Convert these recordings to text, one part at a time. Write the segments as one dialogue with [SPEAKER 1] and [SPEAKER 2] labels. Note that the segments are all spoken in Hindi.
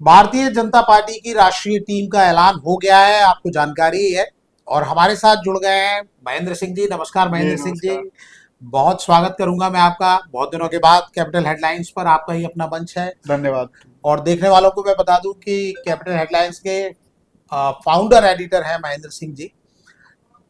[SPEAKER 1] भारतीय जनता पार्टी की राष्ट्रीय टीम का ऐलान हो गया है, आपको जानकारी है। और हमारे साथ जुड़ गए हैं महेंद्र सिंह जी। नमस्कार
[SPEAKER 2] जी
[SPEAKER 1] महेंद्र सिंह जी।
[SPEAKER 2] नमस्कार।
[SPEAKER 1] बहुत स्वागत करूंगा मैं आपका। बहुत दिनों के बाद कैपिटल हेडलाइंस पर आपका ही अपना मंच है।
[SPEAKER 2] धन्यवाद।
[SPEAKER 1] और देखने वालों को मैं बता दूं कि कैपिटल हेडलाइंस के फाउंडर एडिटर हैं महेंद्र सिंह जी।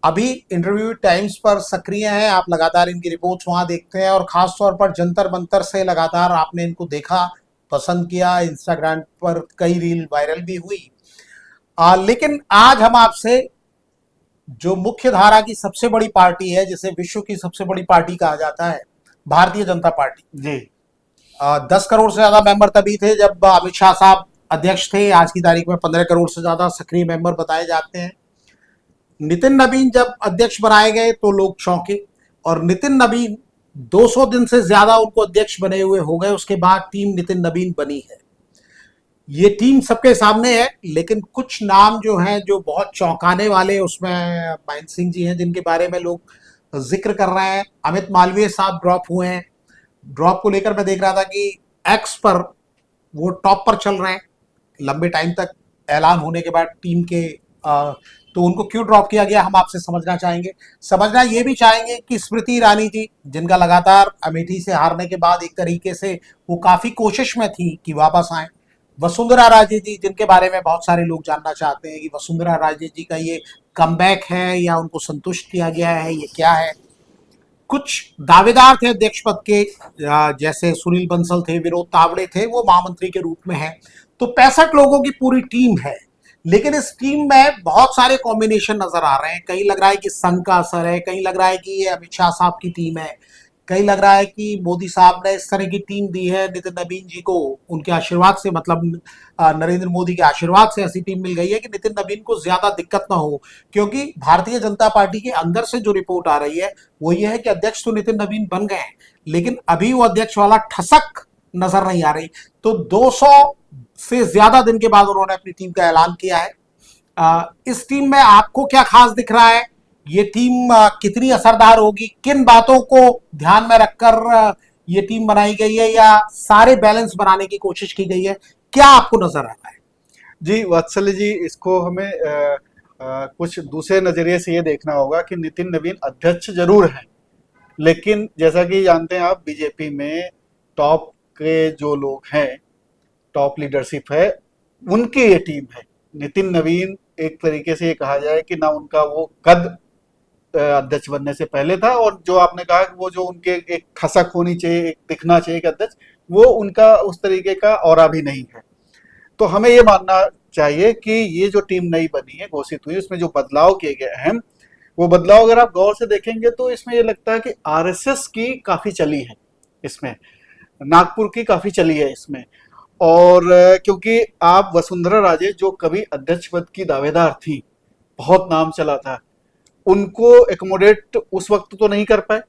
[SPEAKER 1] अभी इंटरव्यू टाइम्स पर सक्रिय हैं, आप लगातार इनकी रिपोर्ट्स वहां देखते हैं, और खास तौर पर जंतर मंतर से लगातार आपने इनको देखा, पसंद किया। इंस्टाग्राम पर कई रील वायरल भी हुई। लेकिन आज हम आपसे जो मुख्य धारा की सबसे बड़ी पार्टी है, जिसे विश्व की सबसे बड़ी पार्टी कहा जाता है, भारतीय जनता पार्टी।
[SPEAKER 2] जी
[SPEAKER 1] 10 करोड़ से ज्यादा मेंबर तभी थे जब अमित शाह साहब अध्यक्ष थे। आज की तारीख में 15 करोड़ से ज्यादा सक्रिय मेंबर बताए जाते हैं। नितिन नवीन जब अध्यक्ष बनाए गए तो लोग चौंके, और नितिन नवीन 200 दिन से ज्यादा उनको अध्यक्ष बने हुए हो गए, उसके बाद टीम नितिन नवीन बनी है। ये टीम सबके सामने है, लेकिन कुछ नाम जो हैं जो बहुत चौंकाने वाले, उसमें महेंद्र सिंह जी हैं जिनके बारे में लोग जिक्र कर रहे हैं। अमित मालवीय साहब ड्रॉप हुए हैं। ड्रॉप को लेकर मैं देख रहा था कि एक्स पर वो टॉप पर चल रहे हैं लंबे टाइम तक, ऐलान होने के बाद टीम के। तो उनको क्यों ड्रॉप किया गया, हम आपसे समझना चाहेंगे। समझना ये भी चाहेंगे कि स्मृति ईरानी जी, जिनका लगातार अमेठी से हारने के बाद एक तरीके से वो काफी कोशिश में थी कि वापस आए। वसुंधरा राजे जी, जिनके बारे में बहुत सारे लोग जानना चाहते हैं कि वसुंधरा राजे जी का ये कमबैक है या उनको संतुष्ट किया गया है, ये क्या है। कुछ दावेदार थे अध्यक्ष पद के, जैसे सुनील बंसल थे, विनोद तावड़े थे, वो महामंत्री के रूप में हैं। तो 65 लोगों की पूरी टीम है। लेकिन इस टीम में बहुत सारे कॉम्बिनेशन नजर आ रहे हैं। कहीं लग रहा है कि संघ का असर है, कहीं लग रहा है कि ये अमित शाह साहब की टीम है, कहीं लग रहा है कि मोदी साहब ने इस तरह की टीम दी है नितिन नवीन जी को, उनके आशीर्वाद से, मतलब नरेंद्र मोदी के आशीर्वाद से ऐसी टीम मिल गई है कि नितिन नवीन को ज्यादा दिक्कत ना हो। क्योंकि भारतीय जनता पार्टी के अंदर से जो रिपोर्ट आ रही है वो ये है कि अध्यक्ष तो नितिन नवीन बन गए हैं, लेकिन अभी वो अध्यक्ष वाला ठसक नजर नहीं आ रही। तो 200 से ज्यादा दिन के बाद उन्होंने अपनी टीम का ऐलान किया है। इस टीम में आपको क्या खास दिख रहा है? ये टीम कितनी असरदार होगी? किन बातों को ध्यान में रखकर ये टीम बनाई गई है, या सारे बैलेंस बनाने की कोशिश की गई है? क्या आपको नजर आ रहा है?
[SPEAKER 2] जी वत्सल जी, इसको हमें कुछ दूसरे नजरिए से ये देखना होगा कि नितिन नवीन अध्यक्ष जरूर हैं, लेकिन जैसा कि जानते हैं आप, बीजेपी में टॉप के जो लोग हैं, टॉप लीडरशिप है, उनकी ये टीम है। नितिन नवीन एक तरीके से ये कहा जाए कि ना उनका वो कद अध्यक्ष बनने से पहले था, और जो आपने कहा कि वो जो उनके एक खसक होनी चाहिए, एक दिखना चाहिए कि अध्यक्ष, वो उनका उस तरीके का ऑरा भी नहीं है। तो हमें ये मानना चाहिए कि ये जो टीम नई बनी है, घोषित हुई, उसमें जो बदलाव किए गए हैं, वो बदलाव अगर आप गौर से देखेंगे तो इसमें ये लगता है कि आरएसएस की काफी चली है इसमें, नागपुर की काफी चली है इसमें। और क्योंकि आप वसुंधरा राजे जो कभी अध्यक्ष पद की दावेदार थी, बहुत नाम चला था, उनको एकोमोडेट उस वक्त तो नहीं कर पाए,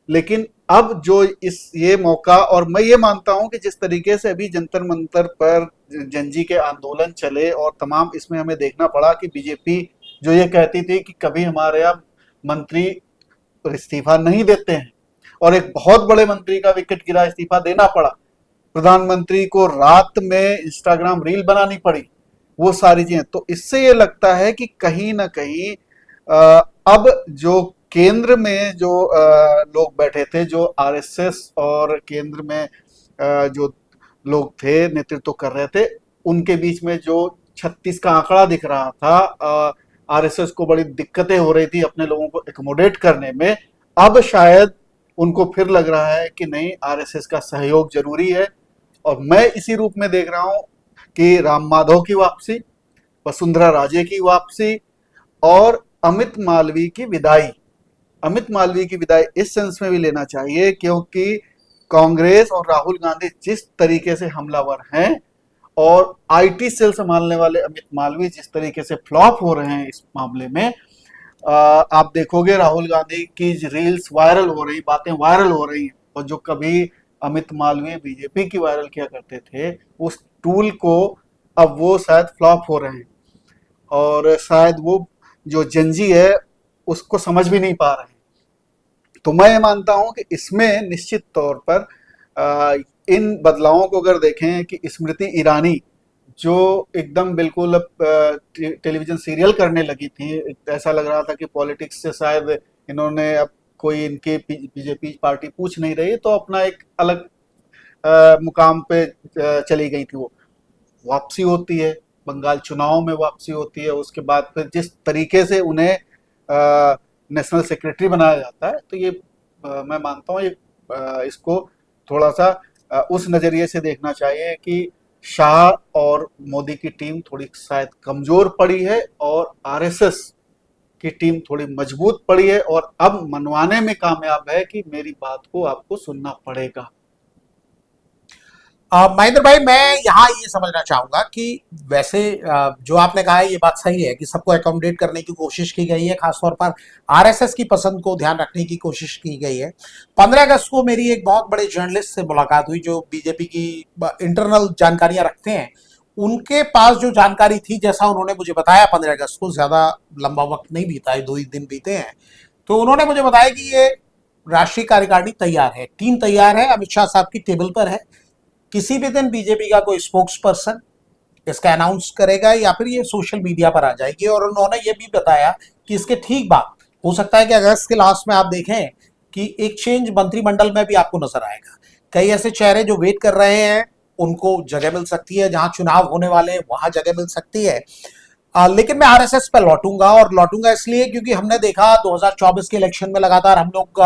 [SPEAKER 2] लेकिन अब जो इस ये मौका, और मैं ये मानता हूं कि जिस तरीके से अभी जंतर मंतर पर जनजी के आंदोलन चले, और तमाम इसमें हमें देखना पड़ा कि बीजेपी जो ये कहती थी कि कभी हमारे यहाँ मंत्री इस्तीफा नहीं देते हैं, और एक बहुत बड़े मंत्री का विकेट गिरा, इस्तीफा देना पड़ा, प्रधानमंत्री को रात में इंस्टाग्राम रील बनानी पड़ी, वो सारी चीजें, तो इससे ये लगता है कि कहीं ना कहीं अब जो केंद्र में जो लोग बैठे थे, जो आरएसएस और केंद्र में जो लोग थे, नेतृत्व कर रहे थे, उनके बीच में जो 36 का आंकड़ा दिख रहा था, आरएसएस को बड़ी दिक्कतें हो रही थी अपने लोगों को एकोमोडेट करने में। अब शायद उनको फिर लग रहा है कि नहीं, आरएसएस का सहयोग जरूरी है। और मैं इसी रूप में देख रहा हूं कि राम माधव की वापसी, वसुंधरा राजे की वापसी, और अमित मालवीय की विदाई। अमित मालवीय की विदाई इस सेंस में भी लेना चाहिए क्योंकि कांग्रेस और राहुल गांधी जिस तरीके से हमलावर हैं, और आईटी सेल संभालने वाले अमित मालवीय जिस तरीके से फ्लॉप हो रहे हैं इस मामले में, आप देखोगे राहुल गांधी की रील्स वायरल हो रही, बातें वायरल हो रही हैं, और जो कभी अमित मालवीय बीजेपी की वायरल किया करते थे, उस टूल को अब वो शायद फ्लॉप हो रहे हैं, और शायद वो जो जनजी है उसको समझ भी नहीं पा रहे हैं। तो मैं ये मानता हूं कि इसमें निश्चित तौर पर इन बदलावों को अगर देखें कि स्मृति ईरानी जो एकदम बिल्कुल अब टेलीविजन सीरियल करने लगी थी। ऐसा लग रहा था कि पॉलिटिक्स से शायद इन्होंने अब कोई इनके बीजेपी पार्टी पूछ नहीं रही, तो अपना एक अलग मुकाम पे चली गई थी। वो वापसी होती है, बंगाल चुनाव में वापसी होती है, उसके बाद फिर जिस तरीके से उन्हें नेशनल सेक्रेटरी बनाया जाता है, तो ये मैं मानता हूँ ये इसको थोड़ा सा उस नज़रिए से देखना चाहिए कि शाह और मोदी की टीम थोड़ी शायद कमजोर पड़ी है और आरएसएस की टीम थोड़ी मजबूत पड़ी है, और अब मनवाने में कामयाब है कि मेरी बात को आपको सुनना पड़ेगा।
[SPEAKER 1] महेंद्र भाई, मैं यहाँ ये समझना चाहूंगा कि वैसे जो आपने कहा है ये बात सही है कि सबको अकोमोडेट करने की कोशिश की गई है, खासतौर पर आरएसएस की पसंद को ध्यान रखने की कोशिश की गई है। 15 अगस्त को मेरी एक बहुत बड़े जर्नलिस्ट से मुलाकात हुई जो बीजेपी की इंटरनल जानकारियां रखते हैं। उनके पास जो जानकारी थी, जैसा उन्होंने मुझे बताया, 15 अगस्त को ज्यादा लंबा वक्त नहीं बीता है, 2 ही दिन बीते हैं, तो उन्होंने मुझे बताया कि ये राष्ट्रीय कार्यकारिणी तैयार है, टीम तैयार है, अमित शाह साहब की टेबल पर है। किसी भी दिन बीजेपी का कोई स्पोक्स पर्सन इसका अनाउंस करेगा या फिर ये सोशल मीडिया पर आ जाएगी। और उन्होंने ये भी बताया कि इसके ठीक बाद हो सकता है कि अगस्त के लास्ट में आप देखें कि एक चेंज मंत्रिमंडल में भी आपको नजर आएगा। कई ऐसे चेहरे जो वेट कर रहे हैं उनको जगह मिल सकती है, जहां चुनाव होने वाले हैं वहां जगह मिल सकती है। लेकिन मैं आरएसएस पर लौटूंगा, और लौटूंगा इसलिए क्योंकि हमने देखा 2024 के इलेक्शन में लगातार हम लोग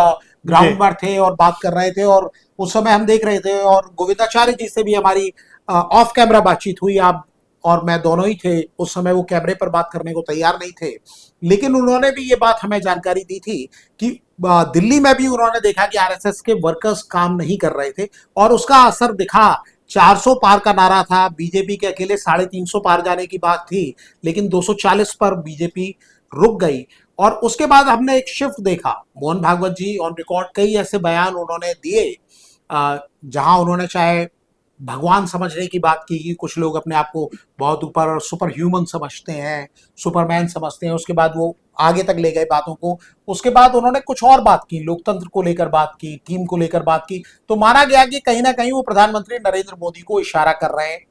[SPEAKER 1] ग्राउंड पर थे और बात कर रहे थे, और उस समय हम देख रहे थे, और गोविंदाचार्य जी से भी हमारी ऑफ कैमरा बातचीत हुई। आप और मैं दोनों ही थे उस समय, वो कैमरे पर बात करने को तैयार नहीं थे, लेकिन उन्होंने भी ये बात हमें जानकारी दी थी कि दिल्ली में भी उन्होंने देखा कि आरएसएस के वर्कर्स काम नहीं कर रहे थे, और उसका असर दिखा। 400 पार का नारा था, बीजेपी के अकेले 350 पार जाने की बात थी, लेकिन 240 पर बीजेपी रुक गई। और उसके बाद हमने एक शिफ्ट देखा। मोहन भागवत जी ऑन रिकॉर्ड कई ऐसे बयान उन्होंने दिए जहां उन्होंने चाहे भगवान समझने की बात की कि कुछ लोग अपने आप को बहुत ऊपर और सुपर ह्यूमन समझते हैं, सुपरमैन समझते हैं, उसके बाद वो आगे तक ले गए बातों को। उसके बाद उन्होंने कुछ और बात की, लोकतंत्र को लेकर बात की, टीम को लेकर बात की, तो माना गया कि कहीं ना कहीं वो प्रधानमंत्री नरेंद्र मोदी को इशारा कर रहे हैं।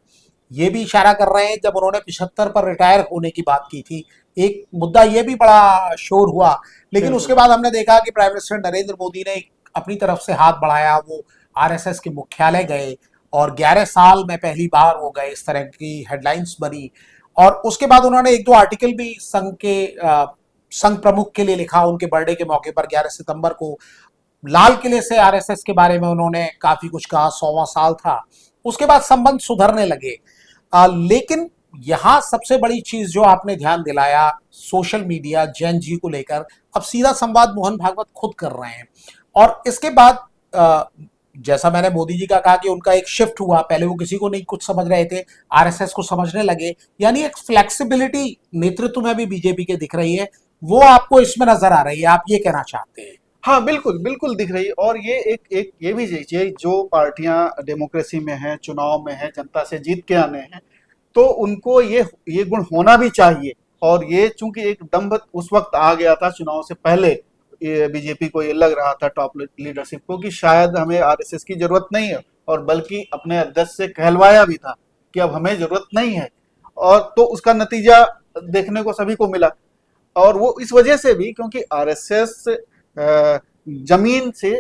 [SPEAKER 1] ये भी इशारा कर रहे हैं जब उन्होंने 75 पर रिटायर होने की बात की थी, एक मुद्दा ये भी बड़ा शोर हुआ। लेकिन उसके बाद हमने देखा कि प्राइम मिनिस्टर नरेंद्र मोदी ने अपनी तरफ से हाथ बढ़ाया, वो आरएसएस के मुख्यालय गए, और 11 साल में पहली बार हो गए, इस तरह की हेडलाइंस बनी। और उसके बाद उन्होंने 1-2 आर्टिकल भी संघ प्रमुख के लिए लिखा। उनके बर्थडे के मौके पर 11 सितंबर को लाल किले से आरएसएस के बारे में उन्होंने काफी कुछ कहा, 100वां साल था। उसके बाद संबंध सुधरने लगे। लेकिन यहां सबसे बड़ी चीज जो आपने ध्यान दिलाया, सोशल मीडिया जैन जी को लेकर अब सीधा संवाद मोहन भागवत खुद कर रहे हैं। और इसके बाद जैसा मैंने मोदी जी का कहा कि उनका एक शिफ्ट हुआ, पहले वो किसी को नहीं कुछ समझ रहे थे, आरएसएस को समझने लगे, यानी एक फ्लेक्सिबिलिटी नेतृत्व में भी बीजेपी के दिख रही है, वो आपको इसमें नजर आ रही है, आप ये कहना चाहते हैं?
[SPEAKER 2] हाँ, बिल्कुल बिल्कुल दिख रही है। और ये एक ये भी चाहिए, जो पार्टियां डेमोक्रेसी में हैं, चुनाव में हैं, जनता से जीत के आने हैं, तो उनको ये गुण होना भी चाहिए। और ये चूंकि एक दंभ उस वक्त आ गया था चुनाव से पहले, बीजेपी को ये लग रहा था, टॉप लीडरशिप को, कि शायद हमें आरएसएस की जरूरत नहीं है, और बल्कि अपने अध्यक्ष से कहलवाया भी था कि अब हमें जरूरत नहीं है। और तो उसका नतीजा देखने को सभी को मिला। और वो इस वजह से भी क्योंकि आरएसएस जमीन से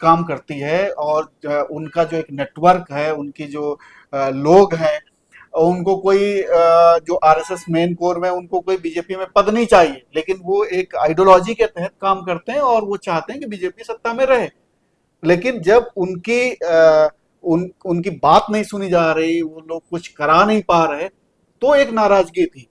[SPEAKER 2] काम करती है, और उनका जो एक नेटवर्क है, उनकी जो लोग हैं, उनको कोई जो आरएसएस मेन कोर में, उनको कोई बीजेपी में पद नहीं चाहिए, लेकिन वो एक आइडियोलॉजी के तहत काम करते हैं और वो चाहते हैं कि बीजेपी सत्ता में रहे। लेकिन जब उनकी बात नहीं सुनी जा रही, वो लोग कुछ करा नहीं पा रहे, तो एक नाराजगी थी।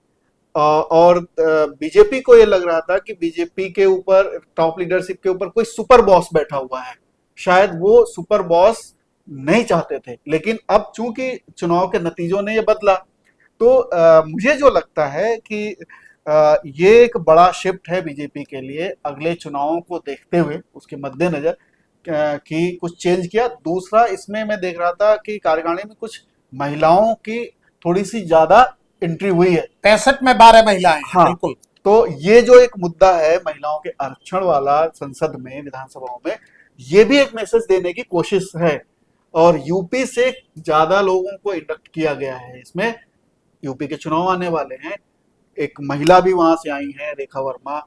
[SPEAKER 2] और बीजेपी को ये लग रहा था कि बीजेपी के ऊपर, टॉप लीडरशिप के ऊपर कोई सुपर बॉस बैठा हुआ है। शायद वो सुपर बॉस नहीं चाहते थे, लेकिन अब चूंकि चुनाव के नतीजों ने ये बदला, तो मुझे जो लगता है कि ये एक बड़ा शिफ्ट है बीजेपी के लिए अगले चुनावों को देखते हुए, उसके मद्देनजर कि कुछ चेंज किया। दूसरा, इसमें मैं देख रहा था कि कार्यकारिणी में कुछ महिलाओं की थोड़ी सी ज्यादा एंट्री हुई है,
[SPEAKER 1] 65 में 12 महिलाएं।
[SPEAKER 2] हाँ,
[SPEAKER 1] बिल्कुल।
[SPEAKER 2] तो ये जो एक मुद्दा है महिलाओं के आरक्षण वाला संसद में, विधानसभाओं में, ये भी एक मैसेज देने की कोशिश है। और यूपी से ज्यादा लोगों को इंडक्ट किया गया है इसमें। यूपी के चुनाव आने वाले हैं, एक महिला भी वहां से आई है, रेखा वर्मा,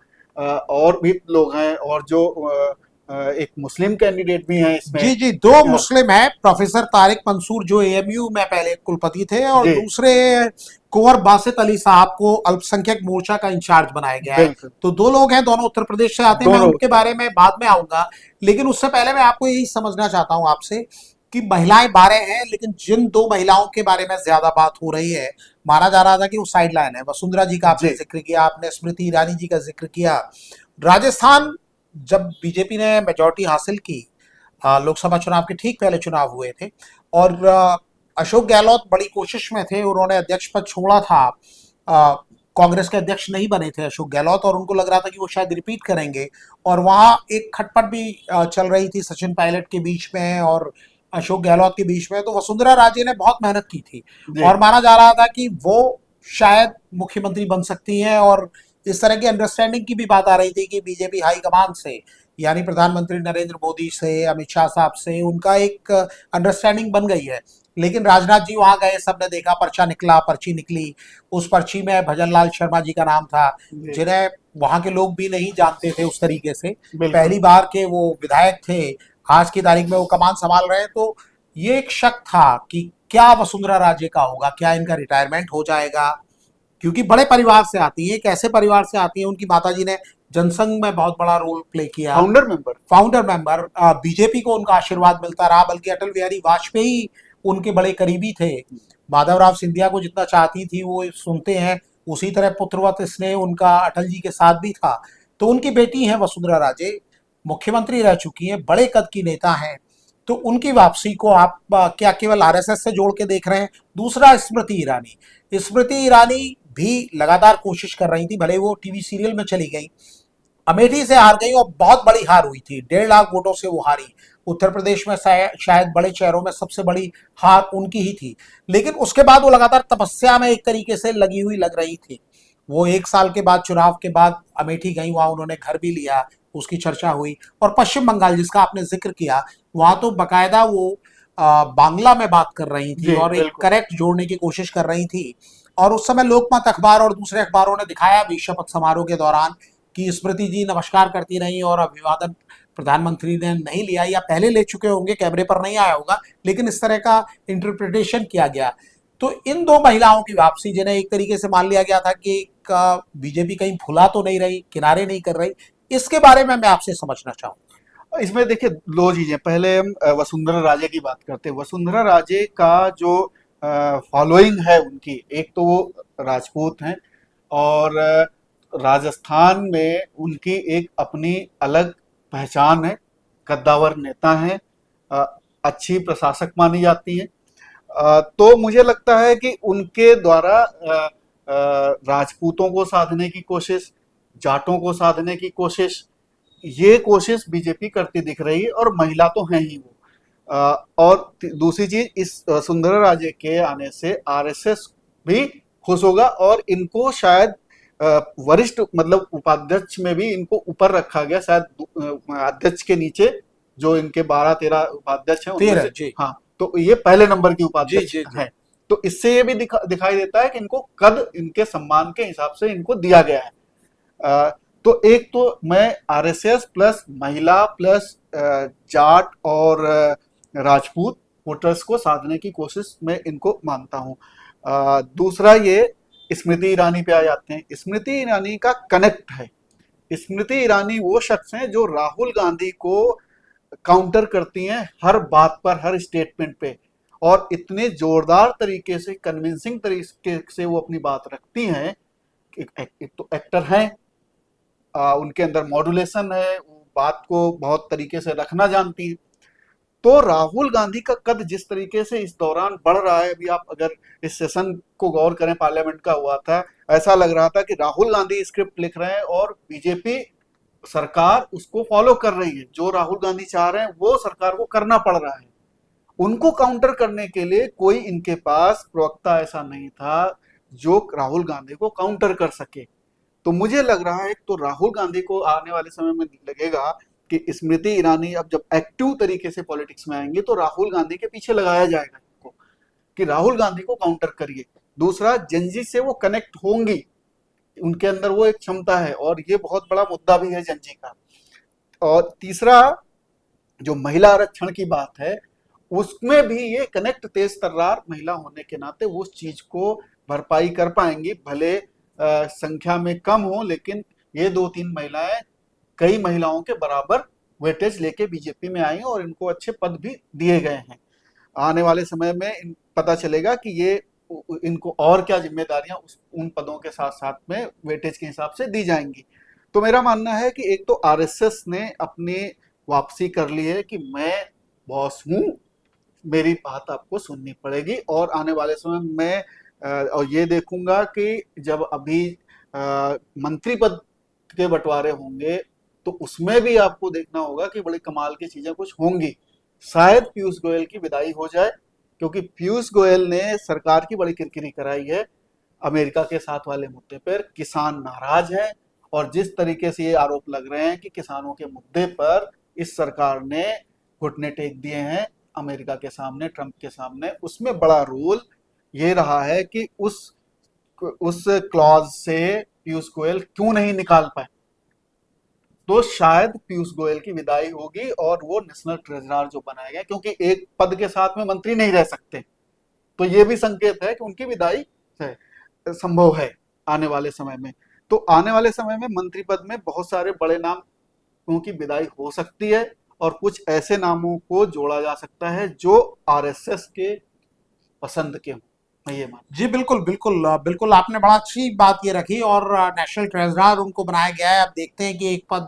[SPEAKER 2] और भी लोग हैं, और जो एक मुस्लिम कैंडिडेट भी हैं इसमें।
[SPEAKER 1] जी जी, दो मुस्लिम हैं, प्रोफेसर तारिक मंसूर जो एएमयू में पहले कुलपति थे, और
[SPEAKER 2] जी।
[SPEAKER 1] दूसरे कुंवर बासित अली साहब को अल्पसंख्यक मोर्चा का इंचार्ज बनाया गया है।
[SPEAKER 2] बिल्कुल।
[SPEAKER 1] तो दो लोग हैं, दोनों उत्तर प्रदेश से आते हैं। मैं
[SPEAKER 2] दोनों
[SPEAKER 1] उनके बारे में बाद में आऊंगा, लेकिन उससे पहले मैं आपको यही समझना चाहता हूं आपसे कि महिलाएं 12 हैं, लेकिन जिन दो महिलाओं के बारे में ज्यादा बात हो रही है, माना जा रहा था कि वो साइड लाइन है। वसुंधरा जी का आपने
[SPEAKER 2] जी।
[SPEAKER 1] जिक्र किया, आपने स्मृति ईरानी जी का जिक्र किया। राजस्थान जब बीजेपी ने मेजोरिटी हासिल की, लोकसभा चुनाव के ठीक पहले चुनाव हुए थे, और अशोक गहलोत बड़ी कोशिश में थे, उन्होंने अध्यक्ष पद छोड़ा था। कांग्रेस के अध्यक्ष नहीं बने थे अशोक गहलोत, और उनको लग रहा था कि वो शायद रिपीट करेंगे, और वहां एक खटपट भी चल रही थी सचिन पायलट के बीच में और अशोक गहलोत के बीच में। तो वसुंधरा राजे ने बहुत मेहनत की थी,
[SPEAKER 2] जी।
[SPEAKER 1] और माना जा रहा था कि वो शायद मुख्यमंत्री बन सकती हैं, और इस तरह की अंडरस्टैंडिंग की भी बात आ रही थी कि बीजेपी हाईकमान से, यानी प्रधानमंत्री नरेंद्र मोदी से, अमित शाह साहब से उनका एक अंडरस्टैंडिंग बन गई है। लेकिन राजनाथ जी वहां गए, सबने देखा, पर्चा निकला, पर्ची निकली, उस पर्ची में भजन लाल शर्मा जी का नाम था,
[SPEAKER 2] जी।
[SPEAKER 1] जिन्हें वहां के लोग भी नहीं जानते थे उस तरीके से।
[SPEAKER 2] बिल्कुल।
[SPEAKER 1] पहली बार के वो विधायक थे, आज की तारीख में वो कमान संभाल रहे हैं। तो ये एक शक था कि क्या वसुंधरा राजे का होगा, क्या इनका रिटायरमेंट हो जाएगा, क्योंकि बड़े परिवार से आती है, एक ऐसे परिवार से आती है, उनकी माताजी ने जनसंघ में बहुत बड़ा रोल प्ले किया, फाउंडर मेंबर, बीजेपी को उनका आशीर्वाद मिलता रहा, बल्कि अटल बिहारी वाजपेयी उनके बड़े करीबी थे। माधवराव सिंधिया को जितना चाहती थी वो सुनते हैं, उसी तरह पुत्रवत स्नेह उनका अटल जी के साथ भी था। तो उनकी बेटी हैं वसुंधरा राजे, मुख्यमंत्री रह चुकी हैं, बड़े कद की नेता हैं। तो उनकी वापसी को आप क्या केवल आरएसएस से जोड़ के देख रहे हैं? दूसरा, स्मृति ईरानी भी लगातार कोशिश कर रही थी, भले वो टीवी सीरियल में चली गई, अमेठी से हार गई, और बहुत बड़ी हार हुई थी, 1.5 लाख वोटों से वो हारी। उत्तर प्रदेश में शायद बड़े शहरों में सबसे बड़ी हार उनकी ही थी। लेकिन उसके बाद वो लगातार तपस्या में एक तरीके से लगी हुई लग रही थी। वो 1 साल के बाद, चुनाव के बाद अमेठी गई, वहां उन्होंने घर भी लिया, उसकी चर्चा हुई। और पश्चिम बंगाल जिसका आपने जिक्र किया, वहां तो बकायदा वो बांग्ला में बात कर रही थी, और एक करेक्ट जोड़ने की कोशिश कर रही थी। और उस समय लोकमत अखबार और दूसरे अखबारों ने दिखाया भी शपथ समारोह के दौरान कि स्मृति जी नमस्कार करती रही, और अभिवादन प्रधानमंत्री ने नहीं लिया, या पहले ले चुके होंगे, कैमरे पर नहीं आया होगा, लेकिन इस तरह का इंटरप्रिटेशन किया गया। तो इन दो महिलाओं की वापसी, जिन्हें एक तरीके से मान लिया गया था कि बीजेपी कहीं भुला तो नहीं रही, किनारे नहीं कर रही, इसके बारे में मैं आपसे समझना चाहूंगा।
[SPEAKER 2] इसमें देखिए दो चीजें, पहले हम वसुंधरा राजे की बात करते हैं। वसुंधरा राजे का जो फॉलोइंग है उनकी, एक तो वो राजपूत हैं, और राजस्थान में उनकी एक अपनी अलग पहचान है, कद्दावर नेता हैं, अच्छी प्रशासक मानी जाती हैं। तो मुझे लगता है कि उनके द्वारा राजपूतों को साधने की कोशिश, जाटों को साधने की कोशिश, ये कोशिश बीजेपी करती दिख रही है, और महिला तो हैं ही वो। और दूसरी चीज, इस सुंदरा राजे के आने से आरएसएस भी खुश होगा, और इनको शायद वरिष्ठ मतलब उपाध्यक्ष में भी इनको ऊपर रखा गया, शायद अध्यक्ष के नीचे जो इनके 12-13 उपाध्यक्ष हैं उनमें से, हाँ, तो ये पहले नंबर की उपाध्यक्ष है। तो इससे ये भी दिखाई देता है कि इनको कद इनके सम्मान के हिसाब से इनको दिया गया है। तो एक तो मैं आरएसएस प्लस महिला प्लस जाट और राजपूत वोटर्स को साधने की कोशिश में इनको मानता हूं। दूसरा, ये स्मृति ईरानी पे आ जाते हैं। स्मृति ईरानी का कनेक्ट है। स्मृति ईरानी वो शख्स हैं जो राहुल गांधी को काउंटर करती हैं हर बात पर, हर स्टेटमेंट पे, और इतने जोरदार तरीके से, कन्विंसिंग तरीके से वो अपनी बात रखती हैं। एक तो एक्टर हैं, उनके अंदर मॉड्यूलेशन है, वो बात को बहुत तरीके से रखना जानती है। तो राहुल गांधी का कद जिस तरीके से इस दौरान बढ़ रहा है, अभी आप अगर इस सेशन को गौर करें, पार्लियामेंट का हुआ था, ऐसा लग रहा था कि राहुल गांधी स्क्रिप्ट लिख रहे हैं और बीजेपी सरकार उसको फॉलो कर रही है। जो राहुल गांधी चाह रहे हैं वो सरकार को करना पड़ रहा है। उनको काउंटर करने के लिए कोई इनके पास प्रवक्ता ऐसा नहीं था जो राहुल गांधी को काउंटर कर सके। तो मुझे लग रहा है तो राहुल गांधी को आने वाले समय में लगेगा कि स्मृति ईरानी अब जब एक्टिव तरीके से पॉलिटिक्स में आएंगे तो राहुल गांधी के पीछे लगाया जाएगा इनको, कि राहुल गांधी को काउंटर करिए। दूसरा, जनजी से वो कनेक्ट होंगी, उनके अंदर वो एक क्षमता है और ये बहुत बड़ा मुद्दा भी है जनजी का। और तीसरा, जो महिला आरक्षण की बात है उसमें भी ये कनेक्ट तेज तर्रार महिला होने के नाते वो उस चीज को भरपाई कर पाएंगी, भले संख्या में कम हो, लेकिन ये 2-3 महिलाएं कई महिलाओं के बराबर वेटेज लेके बीजेपी में आई और इनको अच्छे पद भी दिए गए हैं। आने वाले समय में पता चलेगा कि ये इनको और क्या जिम्मेदारियां उन पदों के साथ साथ में वेटेज के हिसाब से दी जाएंगी। तो मेरा मानना है कि एक तो आरएसएस ने अपनी वापसी कर ली है कि मैं बॉस हूं, मेरी बात आपको सुननी पड़ेगी। और आने वाले समय में मैं और ये देखूंगा कि जब अभी मंत्री पद के बंटवारे होंगे तो उसमें भी आपको देखना होगा कि बड़ी कमाल की चीजें कुछ होंगी। शायद पीयूष गोयल की विदाई हो जाए, क्योंकि पीयूष गोयल ने सरकार की बड़ी किरकिरी कराई है अमेरिका के साथ वाले मुद्दे पर। किसान नाराज है और जिस तरीके से ये आरोप लग रहे हैं कि किसानों के मुद्दे पर इस सरकार ने घुटने टेक दिए हैं अमेरिका के सामने, ट्रंप के सामने, उसमें बड़ा रोल ये रहा है कि उस क्लॉज से पीयूष गोयल क्यों नहीं निकाल पाए। तो शायद पीयूष गोयल की विदाई होगी और वो नेशनल ट्रेजरर जो बनाए गए, क्योंकि एक पद के साथ में मंत्री नहीं रह सकते, तो ये भी संकेत है कि उनकी विदाई संभव है आने वाले समय में। तो आने वाले समय में मंत्री पद में बहुत सारे बड़े नाम की विदाई हो सकती है और कुछ ऐसे नामों को जोड़ा जा सकता है जो आरएसएस के पसंद के हों।
[SPEAKER 1] जी बिल्कुल बिल्कुल बिल्कुल, आपने बड़ा अच्छी बात ये रखी। और नेशनल ट्रेजरर उनको बनाया गया है। अब देखते हैं कि एक पद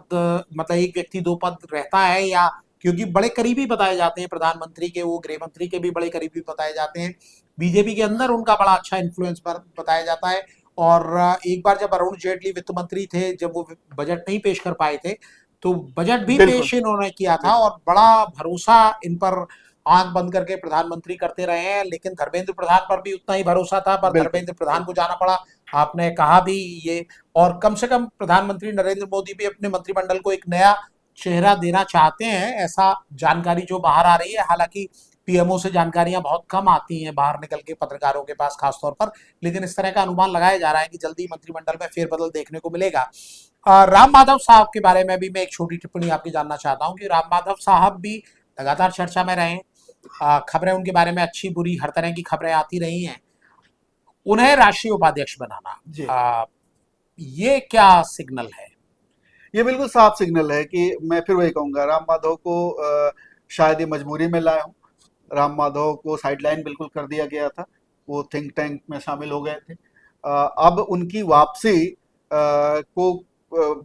[SPEAKER 1] मतलब एक व्यक्ति 2 पद रहता है या, क्योंकि बड़े करीबी बताए जाते हैं प्रधानमंत्री के, वो गृह मंत्री के भी बड़े करीबी बताए जाते हैं। बीजेपी के अंदर उनका बड़ा अच्छा इन्फ्लुएंस बताया जाता है। और एक बार जब अरुण जेटली वित्त मंत्री थे, जब वो बजट नहीं पेश कर पाए थे, तो बजट भी पेश इन्होंने किया था और बड़ा भरोसा इन पर आंख बंद करके प्रधानमंत्री करते रहे हैं। लेकिन धर्मेंद्र प्रधान पर भी उतना ही भरोसा था, पर धर्मेंद्र प्रधान को जाना पड़ा, आपने कहा भी ये। और कम से कम प्रधानमंत्री नरेंद्र मोदी भी अपने मंत्रिमंडल को एक नया चेहरा देना चाहते हैं, ऐसा जानकारी जो बाहर आ रही है। हालांकि पीएमओ से जानकारियां बहुत कम आती हैं बाहर निकल के पत्रकारों के पास खासतौर पर, लेकिन इस तरह का अनुमान लगाया जा रहा है कि जल्दी मंत्रिमंडल में फेरबदल देखने को मिलेगा। राम माधव साहब के बारे में भी मैं एक छोटी टिप्पणी आपकी जानना चाहता हूँ कि राम माधव साहब भी लगातार चर्चा में रहे। खबरें उनके बारे में अच्छी बुरी हर तरह की खबरें आती रही हैं। उन्हें राष्ट्रीय उपाध्यक्ष बनाना, ये क्या सिग्नल है?
[SPEAKER 2] ये बिल्कुल साफ सिग्नल है कि मैं फिर वही कहूंगा, राम माधव को शायद ये मजबूरी में लाया हूँ। राम माधव को साइडलाइन बिल्कुल कर दिया गया था, वो थिंक टैंक में शामिल हो गए थे। अब उनकी वापसी को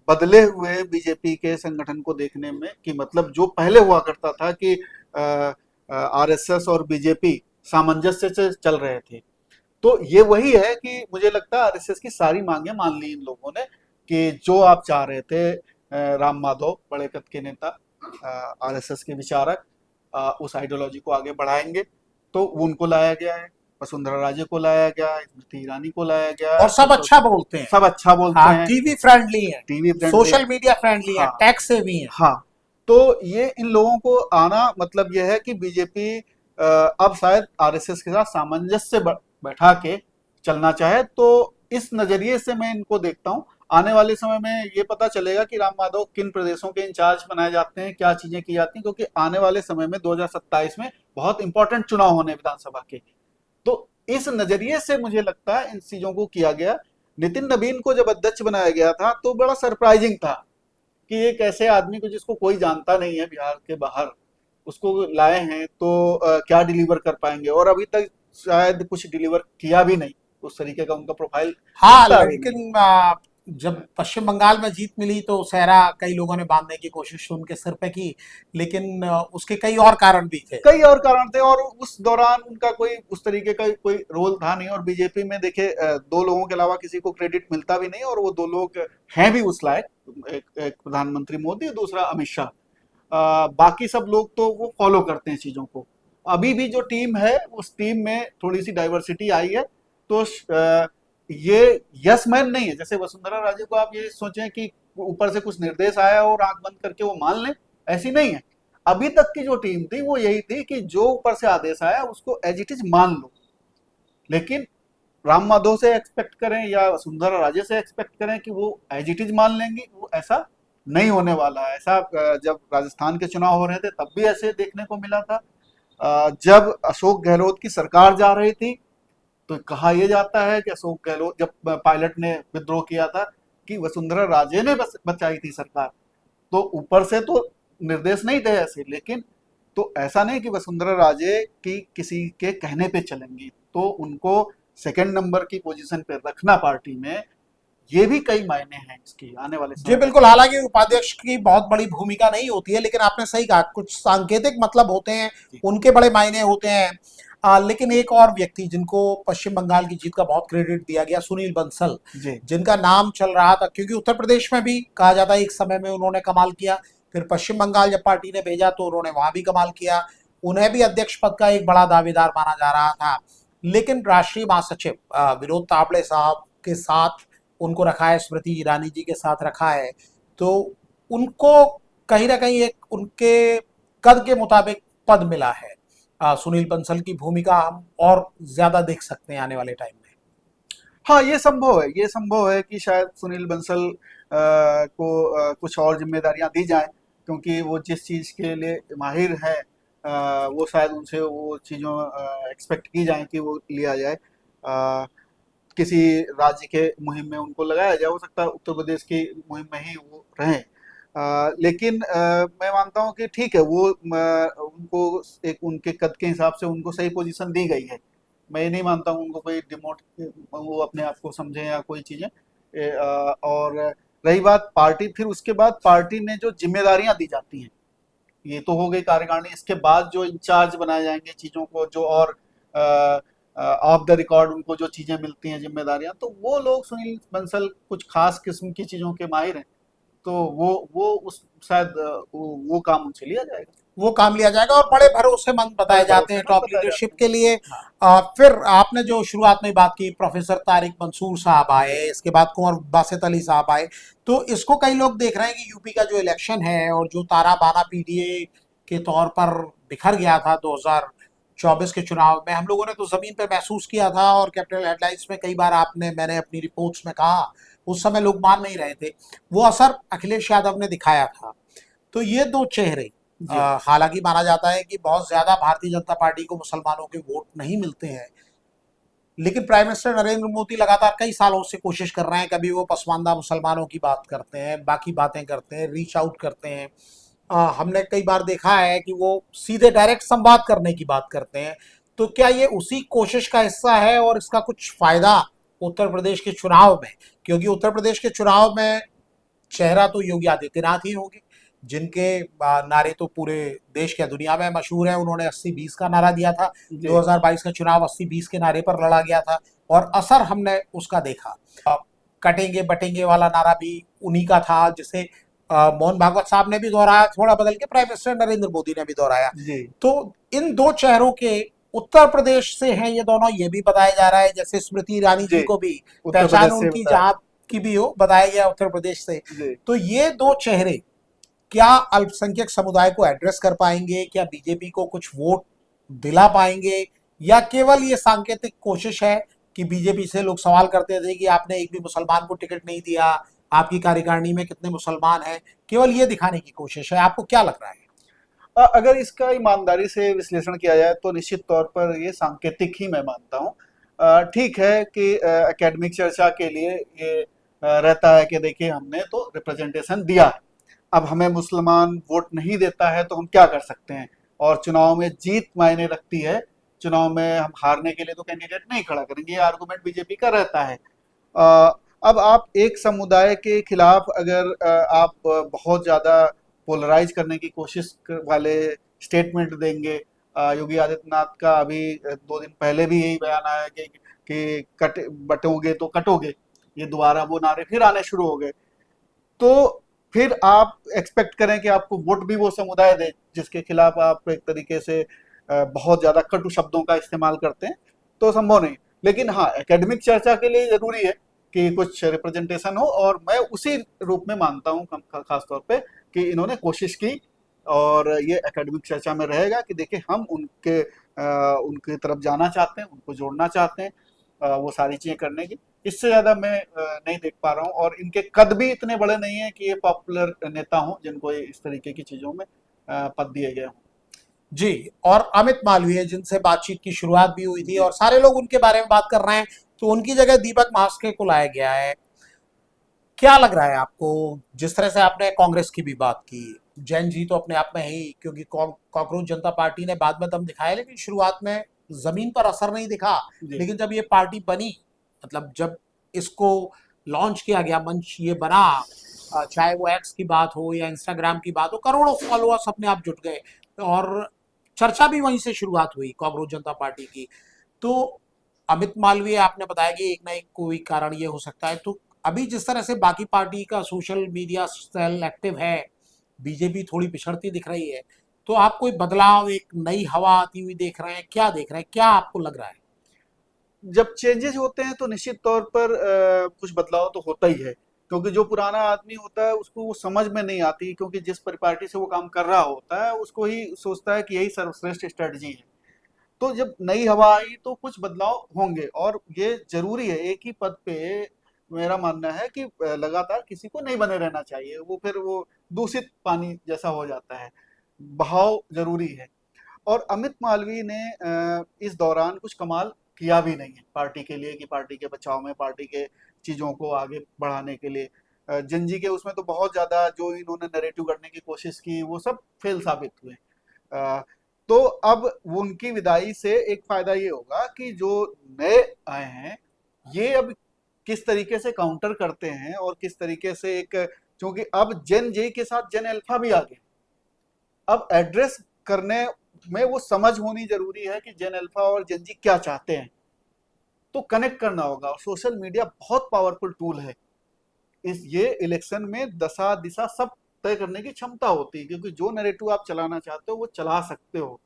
[SPEAKER 2] बदले हुए बीजेपी के संगठन को देखने में, कि मतलब जो पहले हुआ करता था कि आरएसएस और बीजेपी सामंजस्य से चल रहे थे, तो ये वही है कि मुझे लगता है आरएसएस की सारी मांगे मान ली इन लोगों ने कि जो आप चाह रहे थे। राम माधव बड़े कद के नेता, आरएसएस के विचारक, उस आइडियोलॉजी को आगे बढ़ाएंगे, तो उनको लाया गया है। वसुंधरा राजे को लाया गया, स्मृति ईरानी को लाया गया,
[SPEAKER 1] और सब अच्छा बोलते हैं,
[SPEAKER 2] सब अच्छा बोलते हैं,
[SPEAKER 1] टीवी फ्रेंडली है,
[SPEAKER 2] TV friendly,
[SPEAKER 1] social media friendly है, टैक्स से भी है।
[SPEAKER 2] हाँ, तो ये इन लोगों को आना मतलब यह है कि बीजेपी अब शायद आरएसएस के साथ सामंजस्य बैठा के चलना चाहे। तो इस नजरिए से मैं इनको देखता हूँ। आने वाले समय में ये पता चलेगा कि राम माधव किन प्रदेशों के इंचार्ज बनाए जाते हैं, क्या चीजें की जाती हैं, क्योंकि आने वाले समय में 2027 में बहुत इंपॉर्टेंट चुनाव होने विधानसभा के। तो इस नजरिए से मुझे लगता है इन चीजों को किया गया। नितिन नवीन को जब अध्यक्ष बनाया गया था तो बड़ा सरप्राइजिंग था कि एक ऐसे आदमी को जिसको कोई जानता नहीं है बिहार के बाहर, उसको लाए हैं तो क्या डिलीवर कर पाएंगे, और अभी तक शायद कुछ डिलीवर किया भी नहीं, उस तरीके का उनका प्रोफाइल।
[SPEAKER 1] हाँ, लेकिन जब पश्चिम बंगाल में जीत मिली तो सहरा कई लोगों ने बांधने की कोशिश उनके सिर पे की, लेकिन उसके कई और कारण भी थे,
[SPEAKER 2] कई और कारण थे, और उस दौरान उनका कोई उस तरीके का कोई रोल था नहीं। और बीजेपी में देखे 2 लोगों के अलावा किसी को क्रेडिट मिलता भी नहीं, और वो 2 लोग हैं भी उस लायक, एक प्रधानमंत्री मोदी, दूसरा अमित शाह। बाकी सब लोग तो वो फॉलो करते हैं चीजों को। अभी भी जो टीम है उस टीम में थोड़ी सी डाइवर्सिटी आई है, तो ये यस मैन नहीं है। जैसे वसुंधरा राजे को आप ये सोचें कि ऊपर से कुछ निर्देश आया और आंख बंद करके वो मान लें, ऐसी नहीं है। अभी तक की जो टीम थी वो यही थी कि जो ऊपर से आदेश आया उसको एज इट इज मान लो, लेकिन राम माधव से एक्सपेक्ट करें या वसुंधरा राजे से एक्सपेक्ट करें कि वो एज इट इज मान लेंगी, वो ऐसा नहीं होने वाला है। ऐसा जब राजस्थान के चुनाव हो रहे थे तब भी ऐसे देखने को मिला था। जब अशोक गहलोत की सरकार जा रही थी तो कहा यह जाता है कि अशोक गहलोत, जब पायलट ने विद्रोह किया था, कि वसुंधरा राजे ने बचाई थी सरकार। तो ऊपर से तो निर्देश नहीं थे ऐसे, लेकिन तो ऐसा नहीं कि वसुंधरा राजे की किसी के कहने पे चलेंगी, तो उनको सेकंड नंबर की पोजीशन पे रखना पार्टी में, ये भी कई मायने हैं इसकी आने वाले
[SPEAKER 1] जी
[SPEAKER 2] समय में।
[SPEAKER 1] बिल्कुल, हालांकि उपाध्यक्ष की बहुत बड़ी भूमिका नहीं होती है, लेकिन आपने सही कहा, कुछ सांकेतिक मतलब होते हैं, उनके बड़े मायने होते हैं। लेकिन एक और व्यक्ति जिनको पश्चिम बंगाल की जीत का बहुत क्रेडिट दिया गया, सुनील बंसल,
[SPEAKER 2] जी
[SPEAKER 1] जिनका नाम चल रहा था, क्योंकि उत्तर प्रदेश में भी कहा जाता है एक समय में उन्होंने कमाल किया, फिर पश्चिम बंगाल जब पार्टी ने भेजा तो उन्होंने वहां भी कमाल किया, उन्हें भी अध्यक्ष पद का एक बड़ा दावेदार माना जा रहा था। लेकिन राष्ट्रीय महासचिव विनोद तावड़े साहब के साथ उनको रखा है, स्मृति ईरानी जी के साथ रखा है, तो उनको कहीं ना कहीं एक उनके कद के मुताबिक पद मिला है। सुनील बंसल की भूमिका हम और ज्यादा देख सकते हैं आने वाले टाइम में।
[SPEAKER 2] हाँ, ये संभव है, ये संभव है कि शायद सुनील बंसल को कुछ और जिम्मेदारियां दी जाएं, क्योंकि वो जिस चीज़ के लिए माहिर है वो शायद उनसे वो चीज़ों एक्सपेक्ट की जाए कि वो लिया जाए। किसी राज्य के मुहिम में उनको लगाया जाए, हो सकता है उत्तर प्रदेश की मुहिम में ही वो रहें। लेकिन मैं मानता हूँ कि ठीक है, वो उनको एक उनके कद के हिसाब से उनको सही पोजीशन दी गई है। मैं ये नहीं मानता हूँ उनको कोई डिमोट, वो अपने आप को समझें या कोई चीज़ें। और रही बात पार्टी, फिर उसके बाद पार्टी में जो जिम्मेदारियां दी जाती हैं, ये तो हो गई कार्यकारिणी, इसके बाद जो इंचार्ज बनाए जाएंगे चीज़ों को, जो और ऑफ द रिकॉर्ड उनको जो चीज़ें मिलती हैं जिम्मेदारियां, तो वो लोग, सुनील बंसल कुछ खास किस्म की चीज़ों के माहिर हैं, तो वो उस शायद वो काम उनसे लिया जाएगा।
[SPEAKER 1] वो काम लिया जाएगा और बड़े भरोसेमंद बताए
[SPEAKER 2] बड़े
[SPEAKER 1] जाते हैं
[SPEAKER 2] भरोसेमंद
[SPEAKER 1] टॉप
[SPEAKER 2] बताए जाते
[SPEAKER 1] लीडरशिप
[SPEAKER 2] हैं।
[SPEAKER 1] के लिए।
[SPEAKER 2] हाँ
[SPEAKER 1] फिर आपने जो शुरुआत में बात की, प्रोफेसर तारिक मंसूर साहब आए,
[SPEAKER 2] जी
[SPEAKER 1] इसके बाद कुंवर बासित अली साहब आए, तो इसको कई लोग देख रहे हैं कि यूपी का जो इलेक्शन है और जो तारा बाना पीडीए के तौर पर बिखर गया था 2024 के चुनाव में, हम लोगों ने तो जमीन पे महसूस किया था, और कैपिटल हेडलाइंस में कई बार मैंने अपनी रिपोर्ट्स में कहा, उस समय लोग मान नहीं रहे थे, वो असर अखिलेश यादव ने दिखाया था। तो ये दो चेहरे,
[SPEAKER 2] जी
[SPEAKER 1] हालांकि माना जाता है कि बहुत ज्यादा भारतीय जनता पार्टी को मुसलमानों के वोट नहीं मिलते हैं, लेकिन प्राइम मिनिस्टर नरेंद्र मोदी लगातार कई सालों से कोशिश कर रहे हैं, कभी वो पसमानदा मुसलमानों की बात करते हैं, बाकी बातें करते हैं, रीच आउट करते हैं। हमने कई बार देखा है कि वो सीधे डायरेक्ट संवाद करने की बात करते हैं। तो क्या ये उसी कोशिश का हिस्सा है और इसका कुछ फायदा उत्तर प्रदेश के चुनाव में, क्योंकि उत्तर प्रदेश के चुनाव में चेहरा तो योगी आदित्यनाथ ही होंगे, जिनके नारे तो पूरे देश या दुनिया में मशहूर है। उन्होंने 80-20 का नारा दिया था,
[SPEAKER 2] जी
[SPEAKER 1] 2022 का चुनाव 80-20 के नारे पर लड़ा गया था, और असर हमने उसका देखा। कटेंगे बटेंगे वाला नारा भी उन्हीं का था, जिसे मोहन भागवत साहब ने भी दोहराया, थोड़ा बदल के प्राइम मिनिस्टर नरेंद्र मोदी ने भी दोहराया।
[SPEAKER 2] जी
[SPEAKER 1] तो इन दो चेहरों के उत्तर प्रदेश से हैं ये दोनों, ये भी बताया जा रहा है, जैसे स्मृति ईरानी
[SPEAKER 2] जी
[SPEAKER 1] जी को भी
[SPEAKER 2] उत्तर
[SPEAKER 1] पहचान
[SPEAKER 2] प्रदेश से
[SPEAKER 1] उनकी
[SPEAKER 2] बताया।
[SPEAKER 1] जहां की भी हो बताया गया उत्तर प्रदेश से।
[SPEAKER 2] जी
[SPEAKER 1] तो ये दो चेहरे क्या अल्पसंख्यक समुदाय को एड्रेस कर पाएंगे, क्या बीजेपी को कुछ वोट दिला पाएंगे, या केवल ये सांकेतिक कोशिश है कि बीजेपी से लोग सवाल करते थे कि आपने एक भी मुसलमान को टिकट नहीं दिया, आपकी कार्यकारिणी में कितने मुसलमान हैं, केवल ये दिखाने की कोशिश है? आपको क्या लग रहा है?
[SPEAKER 2] अगर इसका ईमानदारी से विश्लेषण किया जाए तो निश्चित तौर पर ये सांकेतिक ही मैं मानता हूँ। ठीक है कि एकेडमिक चर्चा के लिए ये रहता है कि देखिए हमने तो रिप्रेजेंटेशन दिया, अब हमें मुसलमान वोट नहीं देता है तो हम क्या कर सकते हैं, और चुनाव में जीत मायने रखती है, चुनाव में हम हारने के लिए तो कैंडिडेट नहीं खड़ा करेंगे, ये आर्गुमेंट बीजेपी का रहता है। अ, अब आप एक समुदाय के खिलाफ अगर आप बहुत ज़्यादा पोलराइज करने की कोशिश वाले स्टेटमेंट देंगे, योगी आदित्यनाथ का अभी 2 दिन पहले भी यही बयान आया कि कट बटोगे तो कटोगे, ये दोबारा वो नारे फिर आने शुरू हो गए। तो फिर आप एक्सपेक्ट करें कि आपको वोट भी वो समुदाय दे जिसके खिलाफ आप एक तरीके से बहुत ज़्यादा कटु शब्दों का इस्तेमाल करते हैं, तो संभव नहीं। लेकिन हाँ, एकेडमिक चर्चा के लिए ज़रूरी है कि कुछ रिप्रेजेंटेशन हो, और मैं उसी रूप में मानता हूँ खास तौर पे कि इन्होंने कोशिश की और ये एकेडमिक चर्चा में रहेगा कि देखिए हम उनकी तरफ जाना चाहते हैं, उनको जोड़ना चाहते हैं, वो सारी चीजें करने की। इससे ज्यादा मैं नहीं देख पा रहा हूँ, और इनके कद भी इतने बड़े नहीं है कि ये पॉपुलर नेता हों जिनको इस तरीके की चीजों में पद दिए गए हों।
[SPEAKER 1] जी। और अमित मालवीय जिनसे बातचीत की शुरुआत भी हुई थी और सारे लोग उनके बारे में बात कर रहे हैं, तो उनकी जगह दीपक म्हात्रे को लाया गया है। क्या लग रहा है आपको? जिस तरह से आपने कांग्रेस की भी बात की, जैन जी तो अपने आप में ही, क्योंकि कॉकरोच जनता पार्टी ने बाद में दम दिखाया, लेकिन शुरुआत में जमीन पर असर नहीं दिखा।
[SPEAKER 2] जी।
[SPEAKER 1] लेकिन जब ये पार्टी बनी, मतलब जब इसको लॉन्च किया गया, मंच ये बना, चाहे वो एक्स की बात हो या इंस्टाग्राम की बात हो, करोड़ों फॉलोअर्स अपने आप जुट गए और चर्चा भी वहीं से शुरुआत हुई कॉकरोच जनता पार्टी की। तो अमित मालवीय, आपने बताया कि एक ना एक कोई कारण ये हो सकता है। तो अभी जिस तरह से बाकी पार्टी का सोशल मीडिया सेल एक्टिव है, बीजेपी थोड़ी पिछड़ती दिख रही है, तो आप कोई बदलाव, एक नई हवा आती हुई देख रहे हैं? क्या देख रहे हैं, क्या आपको लग रहा है?
[SPEAKER 2] जब चेंजेस होते हैं तो निश्चित तौर पर कुछ बदलाव तो होता ही है, क्योंकि जो पुराना आदमी होता है उसको वो समझ में नहीं आती, क्योंकि जिस पार्टी से वो काम कर रहा होता है उसको ही सोचता है कि यही सर्वश्रेष्ठ स्ट्रेटजी है। तो जब नई हवा आई तो कुछ बदलाव होंगे, और ये जरूरी है। एक ही पद पे मेरा मानना है कि लगातार किसी को नहीं बने रहना चाहिए, वो फिर वो दूषित पानी जैसा हो जाता है। बहाव जरूरी है। और अमित मालवीय ने इस दौरान कुछ कमाल किया भी नहीं है पार्टी के लिए, कि पार्टी के बचाव में, पार्टी के चीजों को आगे बढ़ाने के लिए। जंजी के उसमें तो बहुत ज्यादा जो इन्होंने नैरेटिव करने की कोशिश की वो सब फेल साबित हुए। अ, तो अब वो उनकी विदाई से एक फायदा ये होगा कि जो नए आए हैं ये अब किस तरीके से काउंटर करते हैं, और किस तरीके से एक, क्योंकि अब जेन जे के साथ जेन अल्फा भी आ गए, अब एड्रेस करने में वो समझ होनी जरूरी है कि जेन अल्फा और जेन जी क्या चाहते हैं। तो कनेक्ट करना होगा, और सोशल मीडिया बहुत पावरफुल टूल है। इस ये इलेक्शन में दशा दिशा सब तय करने की क्षमता होती है, क्योंकि जो नैरेटिव आप चलाना चाहते हो वो चला सकते हो,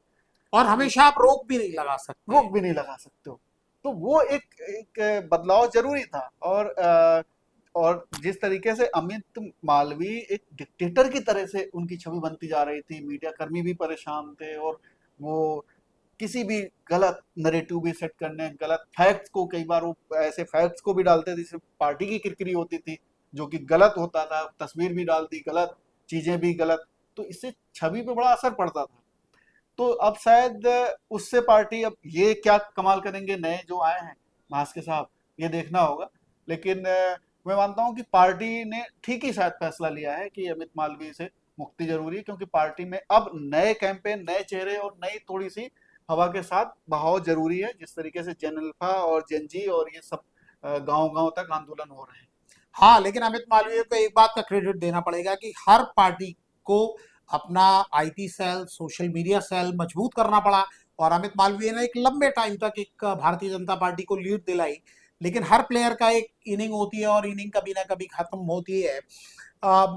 [SPEAKER 1] और हमेशा आप रोक भी नहीं लगा सकते।
[SPEAKER 2] रोक भी नहीं लगा सकते हो। तो वो एक बदलाव जरूरी था। और जिस तरीके से अमित मालवीय एक डिक्टेटर की तरह से उनकी छवि बनती जा रही थी, मीडिया कर्मी भी परेशान थे, और वो किसी भी गलत नैरेटिव भी सेट करने, गलत फैक्ट्स को, कई बार वो ऐसे फैक्ट्स को भी डालते थे जिससे पार्टी की किरकिरी होती थी, जो कि गलत होता था, तस्वीर भी डाल दी गलत, चीजें भी गलत, तो इससे छवि पे बड़ा असर पड़ता था। तो अब शायद उससे पार्टी अब ये क्या कमाल करेंगे नए जो आए हैं मास के साहब, ये देखना होगा। लेकिन मैं मानता हूँ कि पार्टी ने ठीक ही शायद फैसला लिया है कि अमित मालवीय से मुक्ति जरूरी है, क्योंकि पार्टी में अब नए कैंपेन, नए चेहरे और नई थोड़ी सी हवा के साथ बहाव जरूरी है, जिस तरीके से जेन अल्फा और जेन जी और ये सब गांव गांव तक आंदोलन हो रहे हैं।
[SPEAKER 1] हाँ, लेकिन अमित मालवीय को एक बात का क्रेडिट देना पड़ेगा कि हर पार्टी को अपना IT cell, social media cell मजबूत करना पड़ा, और अमित मालवीय ने एक लंबे टाइम तक एक भारतीय जनता पार्टी को लीड दिलाई। लेकिन हर प्लेयर का एक इनिंग होती है, और इनिंग कभी ना कभी खत्म होती है।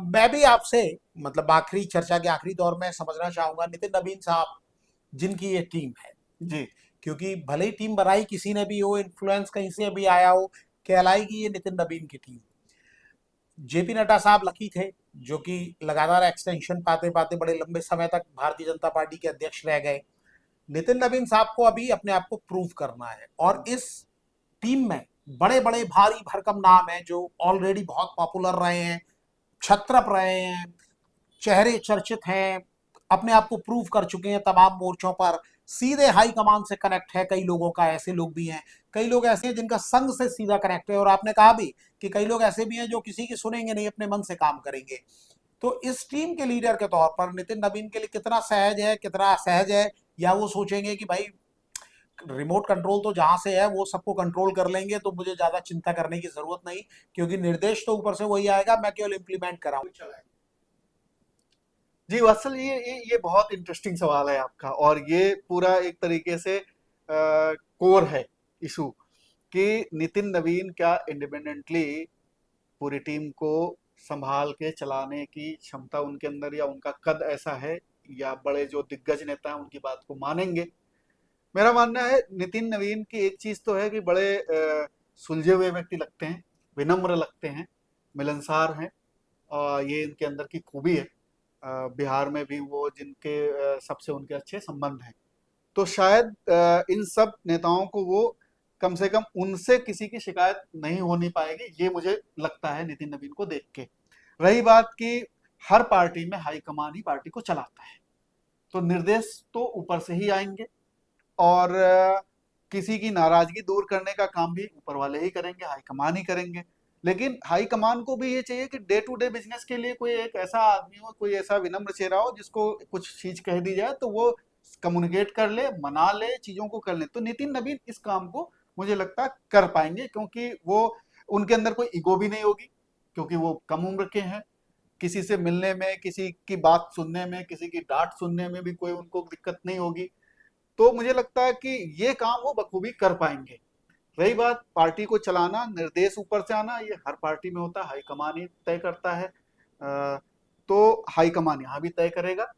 [SPEAKER 1] मैं भी आपसे, मतलब आखिरी चर्चा के आखिरी दौर में समझना चाहूंगा, नितिन नवीन साहब जिनकी ये टीम है,
[SPEAKER 2] जी।
[SPEAKER 1] क्योंकि भले ही टीम बनाई किसी ने भी हो, इन्फ्लुएंस कहीं से भी आया हो, कहलाएगी ये नितिन नवीन की टीम। जेपी नड्डा साहब लकी थे, जो कि लगातार एक्सटेंशन पाते पाते बड़े लंबे समय तक भारतीय जनता पार्टी के अध्यक्ष रह गए। नितिन नवीन साहब को अभी अपने आप को प्रूव करना है, और इस टीम में बड़े बड़े भारी भरकम नाम हैं जो ऑलरेडी बहुत पॉपुलर रहे हैं, छत्रप रहे हैं, चेहरे चर्चित हैं, अपने आप को प्रूव कर चुके हैं तमाम मोर्चों पर, सीधे हाई कमान से कनेक्ट है। कई लोगों का, ऐसे लोग भी हैं, कई लोग ऐसे हैं जिनका संघ से सीधा कनेक्ट है, और आपने कहा भी कि कई लोग ऐसे भी हैं जो किसी की सुनेंगे नहीं, अपने मन से काम करेंगे। तो इस टीम के लीडर के तौर पर नितिन नवीन के लिए कितना सहज है, कितना असहज है, या वो सोचेंगे कि भाई रिमोट कंट्रोल तो जहां से है वो सबको कंट्रोल कर लेंगे, तो मुझे ज्यादा चिंता करने की जरूरत नहीं, क्योंकि निर्देश तो ऊपर से वही आएगा, मैं केवल इंप्लीमेंट कराऊं।
[SPEAKER 2] जी वत्सल, ये बहुत इंटरेस्टिंग सवाल है आपका, और ये पूरा एक तरीके से कोर है इशू, कि नितिन नवीन क्या इंडिपेंडेंटली पूरी टीम को संभाल के चलाने की क्षमता उनके अंदर, या उनका कद ऐसा है, या बड़े जो दिग्गज नेता हैं उनकी बात को मानेंगे। मेरा मानना है नितिन नवीन की एक चीज तो है कि बड़े सुलझे हुए व्यक्ति लगते हैं, विनम्र लगते हैं, मिलनसार हैं, और ये इनके अंदर की खूबी है। बिहार में भी वो जिनके सबसे उनके अच्छे संबंध हैं। तो शायद इन सब नेताओं को वो कम से कम उनसे किसी की शिकायत नहीं होनी पाएगी, ये मुझे लगता है नितिन नवीन को देख के। रही बात कि हर पार्टी में हाईकमान ही पार्टी को चलाता है, तो निर्देश तो ऊपर से ही आएंगे और किसी की नाराजगी दूर करने का काम भी ऊपर वाले ही करेंगे, हाईकमान ही करेंगे। लेकिन हाईकमान को भी ये चाहिए कि डे टू डे बिजनेस के लिए कोई एक ऐसा आदमी हो, कोई ऐसा विनम्र चेहरा हो जिसको कुछ चीज कह दी जाए तो वो कम्युनिकेट कर ले, मना ले, चीजों को कर ले। तो नितिन नवीन इस काम को मुझे लगता है कर पाएंगे, क्योंकि वो उनके अंदर कोई ईगो भी नहीं होगी, क्योंकि वो कम उम्र के हैं। किसी से मिलने में, किसी की बात सुनने में, किसी की डांट सुनने में भी कोई उनको दिक्कत नहीं होगी। तो मुझे लगता है कि ये काम वो बखूबी कर पाएंगे। रही बात पार्टी को चलाना, निर्देश ऊपर से आना, ये हर पार्टी में होता है, हाईकमान ही तय करता है। तो हाईकमान यहाँ भी तय करेगा।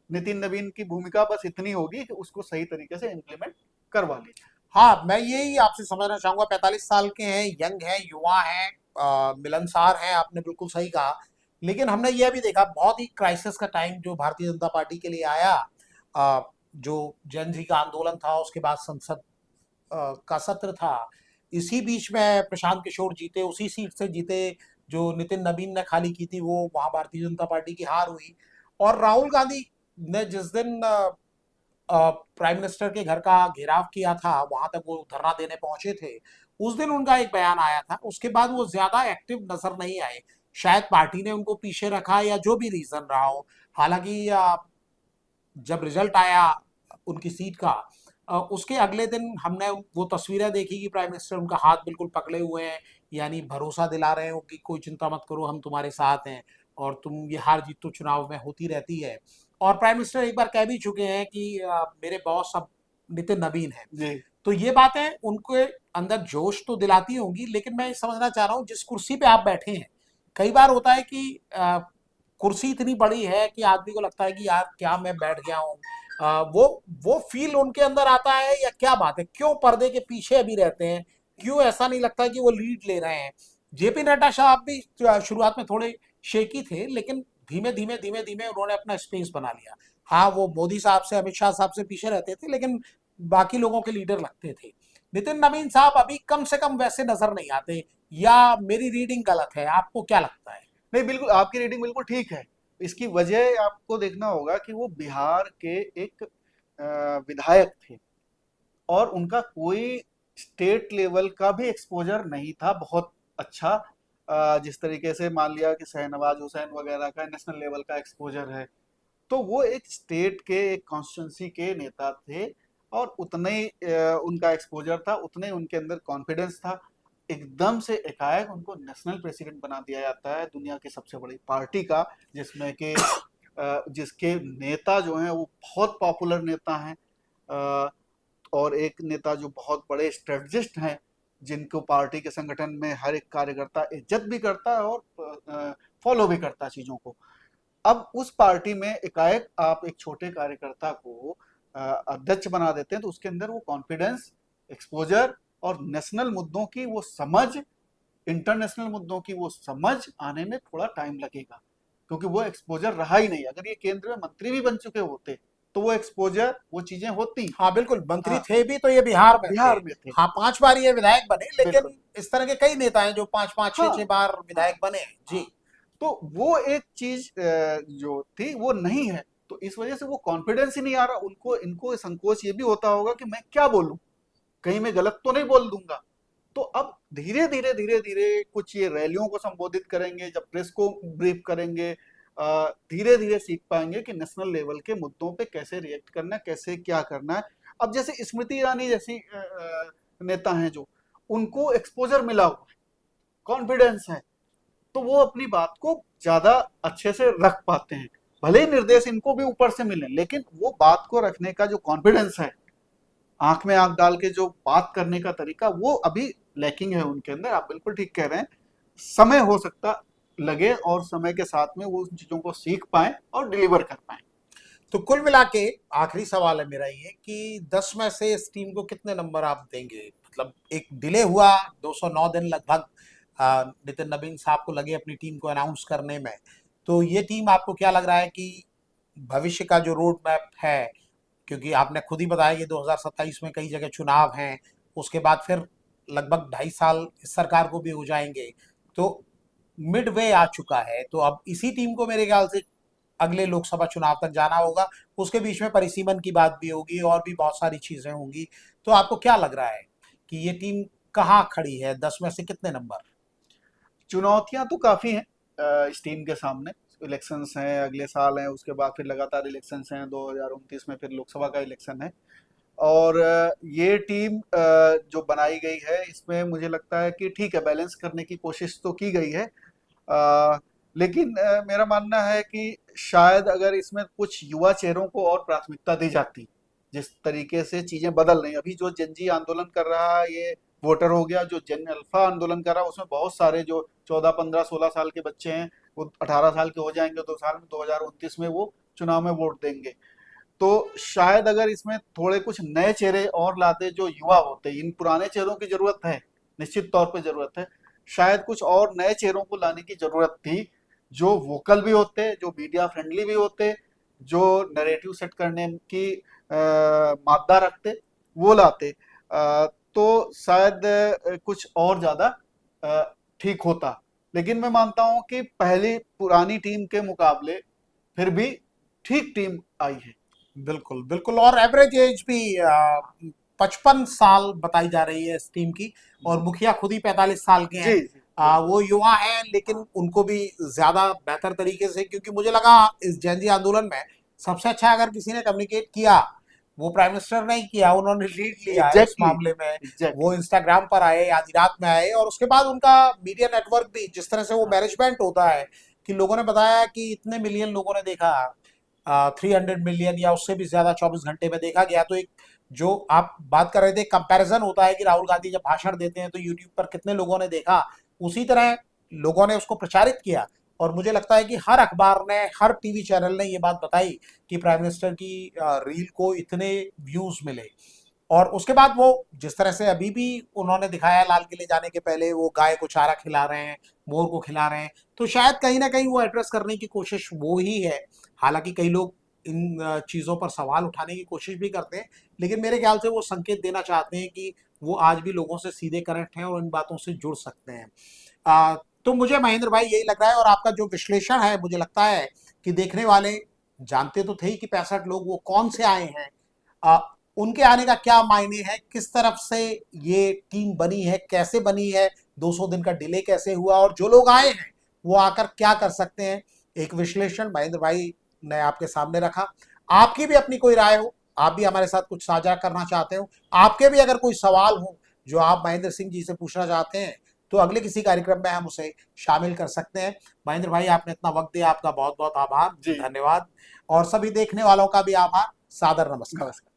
[SPEAKER 2] नितिन नवीन की भूमिका बस इतनी होगी कि उसको सही तरीके से इम्प्लीमेंट करवा ले।
[SPEAKER 1] हाँ, मैं यही आपसे समझना चाहूंगा। 45 साल के हैं, यंग हैं, युवा हैं, मिलनसार हैं, आपने बिल्कुल सही कहा। लेकिन हमने यह भी देखा, बहुत ही क्राइसिस का टाइम जो भारतीय जनता पार्टी के लिए आया, जो जन जी का आंदोलन था, उसके बाद संसद का सत्र था। इसी बीच में प्रशांत किशोर जीते, उसी सीट से जीते जो नितिन नवीन ने खाली की थी, वो वहां भारतीय जनता पार्टी की हार हुई। और राहुल गांधी ने जिस दिन प्राइम मिनिस्टर के घर का घेराव किया था, वहां तक वो धरना देने पहुंचे थे, उस दिन उनका एक बयान आया था। उसके बाद वो ज्यादा एक्टिव नजर नहीं आए। शायद पार्टी ने उनको पीछे रखा या जो भी रीजन रहा हो। हालांकि जब रिजल्ट आया उनकी सीट का, उसके अगले दिन हमने वो तस्वीरें देखी कि प्राइम मिनिस्टर उनका हाथ बिल्कुल पकड़े हुए हैं, यानी भरोसा दिला रहे हो कि कोई चिंता मत करो, हम तुम्हारे साथ हैं, और तुम ये हार जीत तो चुनाव में होती रहती है। और प्राइम मिनिस्टर एक बार कह भी चुके हैं कि मेरे बॉस अब नितिन नवीन है।
[SPEAKER 2] जी।
[SPEAKER 1] तो ये बातें उनके अंदर जोश तो दिलाती होंगी, लेकिन मैं समझना चाह रहा हूँ जिस कुर्सी पे आप बैठे हैं, कई बार होता है कि कुर्सी इतनी बड़ी है कि आदमी को लगता है कि यार क्या मैं बैठ गया हूँ। वो फील उनके अंदर आता है, या क्या बात है, क्यों पर्दे के पीछे अभी रहते हैं, क्यों ऐसा नहीं लगता कि वो लीड ले रहे हैं। जेपी नड्डा साहब भी शुरुआत में थोड़े शेकी थे, लेकिन धीमे धीमे धीमे धीमे उन्होंने अपना स्पेस बना लिया। हाँ, वो मोदी साहब से, अमित शाह साहब से पीछे रहते थे, लेकिन बाकी लोगों के लीडर लगते थे। नितिन नवीन साहब अभी कम से कम वैसे नजर नहीं आते, या मेरी रीडिंग गलत है? आपको क्या लगता है?
[SPEAKER 2] नहीं, बिल्कुल आपकी रीडिंग बिल्कुल ठीक है। इसकी वजह आपको देखना होगा कि वो बिहार के एक विधायक थे और उनका कोई स्टेट लेवल का भी एक्सपोजर नहीं था बहुत अच्छा। जिस तरीके से मान लिया कि शहनवाज हुसैन वगैरह का नेशनल लेवल का एक्सपोजर है, तो वो एक स्टेट के, एक कॉन्स्टिट्यूंसी के नेता थे और उतने ही उनका एक्सपोजर था, उतने ही उनके अंदर कॉन्फिडेंस था। एकदम से एकाएक उनको नेशनल प्रेसिडेंट बना दिया जाता है दुनिया की सबसे बड़ी पार्टी का, जिसमें कि जिसके नेता जो हैं वो बहुत पॉपुलर नेता हैं, और एक नेता जो बहुत बड़े स्ट्रेटजिस्ट हैं, जिनको पार्टी के संगठन में हर एक कार्यकर्ता इज्जत भी करता है और फॉलो भी करता है चीजों को। अब उस पार्टी में एकाएक आप एक छोटे कार्यकर्ता को अध्यक्ष बना देते हैं, तो उसके अंदर वो कॉन्फिडेंस, एक्सपोजर और नेशनल मुद्दों की वो समझ, इंटरनेशनल मुद्दों की वो समझ आने में थोड़ा टाइम लगेगा, क्योंकि वो एक्सपोजर रहा ही नहीं। अगर ये केंद्र में मंत्री भी बन चुके होते तो वो एक्सपोजर, वो चीजें होती।
[SPEAKER 1] हाँ बिल्कुल, मंत्री
[SPEAKER 2] हाँ,
[SPEAKER 1] थे भी तो ये बिहार में
[SPEAKER 2] बिहार
[SPEAKER 1] थे।
[SPEAKER 2] में थे।
[SPEAKER 1] हाँ, 5 बार ये विधायक बने,
[SPEAKER 2] बिल्कुल।
[SPEAKER 1] लेकिन इस तरह के कई नेता हैं जो 5 5 6
[SPEAKER 2] हाँ,
[SPEAKER 1] 6 बार
[SPEAKER 2] हाँ,
[SPEAKER 1] विधायक बने हैं। जी।
[SPEAKER 2] हाँ। तो वो एक चीज जो थी वो नहीं है, तो इस वजह से वो कॉन्फिडेंस ही नहीं आ रहा उनको। इनको संकोच ये भी होता होगा कि मैं क्या बोलूं, कहीं मैं गलत तो नहीं बोल दूंगा। तो अब धीरे धीरे धीरे धीरे कुछ ये रैलियों को संबोधित करेंगे, जब प्रेस को ब्रीफ करेंगे, धीरे धीरे सीख पाएंगे कि नेशनल लेवल के मुद्दों पे कैसे रिएक्ट करना है, कैसे क्या करना है। अब जैसे स्मृति ईरानी जैसी नेता हैं जो, उनको एक्सपोजर मिला हुआ है, कॉन्फिडेंस है, तो वो अपनी बात को ज्यादा अच्छे से रख पाते हैं। भले ही निर्देश इनको भी ऊपर से मिले, लेकिन वो बात को रखने का जो कॉन्फिडेंस है, आंख में आंख डाल के जो बात करने का तरीका, वो अभी लैकिंग है उनके अंदर। आप बिल्कुल ठीक कह रहे हैं, समय हो सकता लगे और समय के साथ में वो उन चीजों को सीख पाए और डिलीवर कर पाए।
[SPEAKER 1] तो कुल मिला के आखिरी सवाल है मेरा ये कि 10 में से इस टीम को कितने नंबर आप देंगे? मतलब एक डिले हुआ, 209 दिन लगभग नितिन नवीन साहब को लगे अपनी टीम को अनाउंस करने में, तो ये टीम आपको क्या लग रहा है कि भविष्य का जो रोड मैप है, क्योंकि आपने खुद ही बताया कि 2027 में कई जगह चुनाव हैं, उसके बाद फिर लगभग 2.5 साल इस सरकार को भी हो जाएंगे, तो मिड वे आ चुका है, तो अब इसी टीम को मेरे ख्याल से अगले लोकसभा चुनाव तक जाना होगा। उसके बीच में परिसीमन की बात भी होगी और भी बहुत सारी चीजें होंगी। तो आपको क्या लग रहा है कि ये टीम कहाँ खड़ी है, 10 में से कितने नंबर?
[SPEAKER 2] चुनौतियां तो काफी हैं इस टीम के सामने। इलेक्शंस हैं, अगले साल हैं, उसके बाद फिर लगातार इलेक्शंस हैं, 2029 में फिर लोकसभा का इलेक्शन है। और ये टीम जो बनाई गई है, इसमें मुझे लगता है कि ठीक है, बैलेंस करने की कोशिश तो की गई है। लेकिन मेरा मानना है कि शायद अगर इसमें कुछ युवा चेहरों को और प्राथमिकता दी जाती, जिस तरीके से चीजें बदल रही, अभी जो जनजी आंदोलन कर रहा है ये वोटर हो गया, जो जन अल्फा आंदोलन कर रहा है उसमें बहुत सारे जो 14 15 16 साल के बच्चे हैं, वो 18 साल के हो जाएंगे 2 साल में, 2029 में वो चुनाव में वोट देंगे। तो शायद अगर इसमें थोड़े कुछ नए चेहरे और लाते जो युवा होते, इन पुराने चेहरों की जरूरत है, निश्चित तौर पे जरूरत है, शायद कुछ और नए चेहरों को लाने की जरूरत थी, जो वोकल भी होते, जो मीडिया फ्रेंडली भी होते, जो नैरेटिव सेट करने की मादा रखते, वो लाते, तो शायद कुछ और ज्यादा ठीक होता। लेकिन मैं मानता हूं कि पहली पुरानी टीम के मुकाबले फिर भी ठीक टीम आई है।
[SPEAKER 1] बिल्कुल बिल्कुल, और एवरेज एज भी 55 साल बताई जा रही है इस टीम की, और मुखिया खुद ही 45 साल के हैं।
[SPEAKER 2] जी जी
[SPEAKER 1] वो युवा हैं, लेकिन उनको भी ज्यादा बेहतर तरीके से, क्योंकि मुझे लगा इस जैनजी आंदोलन में सबसे अच्छा अगर किसी ने कम्युनिकेट किया, वो प्राइम मिनिस्टर ने ही किया, उन्होंने लीड लिया है इस
[SPEAKER 2] एग्जैक्टली
[SPEAKER 1] मामले में। वो
[SPEAKER 2] एग्जैक्टली।
[SPEAKER 1] इंस्टाग्राम पर आए, आधी रात में आए, और उसके बाद उनका मीडिया नेटवर्क भी, जिस तरह से वो मैनेजमेंट होता है कि लोगों ने बताया कि इतने मिलियन लोगों ने देखा, 300 मिलियन या उससे भी ज्यादा 24 घंटे में देखा गया। तो एक जो आप बात कर रहे थे कंपैरिजन होता है कि राहुल गांधी जब भाषण देते हैं तो यूट्यूब पर कितने लोगों ने देखा, उसी तरह लोगों ने उसको प्रचारित किया। और मुझे लगता है कि हर अखबार ने, हर टीवी चैनल ने ये बात बताई कि प्राइम मिनिस्टर की रील को इतने व्यूज मिले। और उसके बाद वो जिस तरह से अभी भी उन्होंने दिखाया, लाल किले जाने के पहले वो गाय को चारा खिला रहे हैं, मोर को खिला रहे हैं, तो शायद कहीं ना कहीं वो एड्रेस करने की कोशिश वो ही है। हालांकि कई लोग इन चीज़ों पर सवाल उठाने की कोशिश भी करते हैं, लेकिन मेरे ख्याल से वो संकेत देना चाहते हैं कि वो आज भी लोगों से सीधे कनेक्ट हैं और इन बातों से जुड़ सकते हैं। तो मुझे महेंद्र भाई यही लग रहा है, और आपका जो विश्लेषण है, मुझे लगता है कि देखने वाले जानते तो थे ही कि 65 लोग वो कौन से आए हैं, आ, उनके आने का क्या मायने है, किस तरफ से ये टीम बनी है, कैसे बनी है, 200 दिन का डिले कैसे हुआ, और जो लोग आए हैं वो आकर क्या कर सकते हैं। एक विश्लेषण महेंद्र भाई ने आपके सामने रखा। आपकी भी अपनी कोई राय हो, आप भी हमारे साथ कुछ साझा करना चाहते हो, आपके भी अगर कोई सवाल हो जो आप महेंद्र सिंह जी से पूछना चाहते हैं, तो अगले किसी कार्यक्रम में हम उसे शामिल कर सकते हैं। महेंद्र भाई, आपने इतना वक्त दिया, आपका बहुत बहुत आभार,
[SPEAKER 2] जी
[SPEAKER 1] धन्यवाद। और सभी देखने वालों का भी आभार, सादर नमस्कार।
[SPEAKER 2] नमस्कार।